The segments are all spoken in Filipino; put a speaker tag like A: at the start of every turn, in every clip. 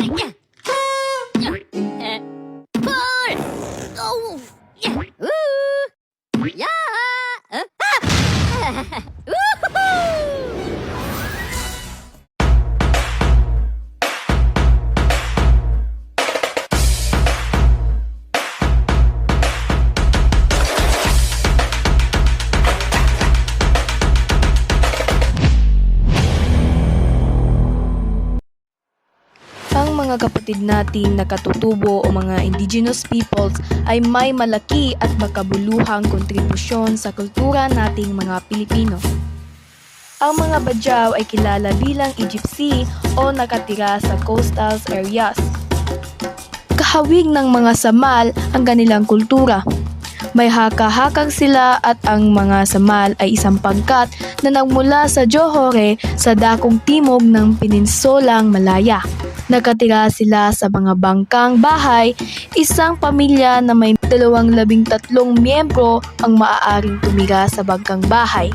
A: Pull! Oh! Ooh! Yeah! Woohoo!
B: Ang mga kapatid nating nakatutubo o mga indigenous peoples ay may malaki at makabuluhang kontribusyon sa kultura nating mga Pilipino. Ang mga Badyaw ay kilala bilang Egyptsi o nakatira sa coastal areas. Kahawig ng mga Samal ang kanilang kultura. May haka-hakang sila at ang mga Samal ay isang pangkat na nagmula sa Johore sa dakong timog ng Peninsulang Malaya. Nakatira sila sa mga bangkang bahay, isang pamilya na may 23 miyembro ang maaaring tumira sa bangkang bahay.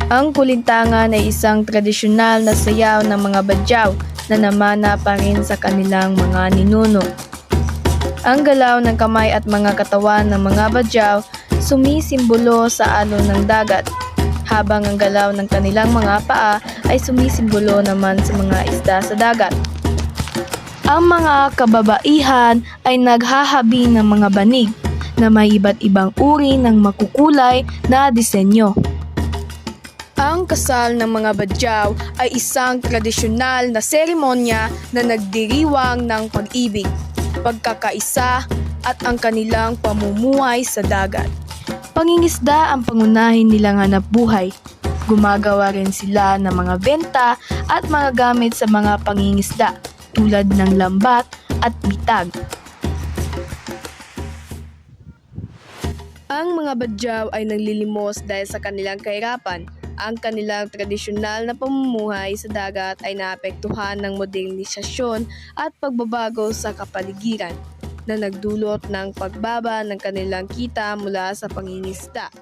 B: Ang kulintangan ay isang tradisyonal na sayaw ng mga Badyaw na namana pa rin sa kanilang mga ninuno. Ang galaw ng kamay at mga katawan ng mga Badyaw sumisimbolo sa alon ng dagat, habang ang galaw ng kanilang mga paa ay sumisimbolo naman sa mga isda sa dagat. Ang mga kababaihan ay naghahabi ng mga banig na may iba't ibang uri ng makukulay na disenyo. Ang kasal ng mga Badyaw ay isang tradisyonal na seremonya na nagdiriwang ng pag-ibig, pagkakaisa at ang kanilang pamumuhay sa dagat. Pangingisda ang pangunahin nilang hanap buhay. Gumagawa rin sila ng mga benta at mga gamit sa mga pangingisda tulad ng lambat at bitag. Ang mga Badyaw ay naglilimos dahil sa kanilang kahirapan. Ang kanilang tradisyonal na pamumuhay sa dagat ay naapektuhan ng modernisasyon at pagbabago sa kapaligiran na nagdulot ng pagbaba ng kanilang kita mula sa pangingisda.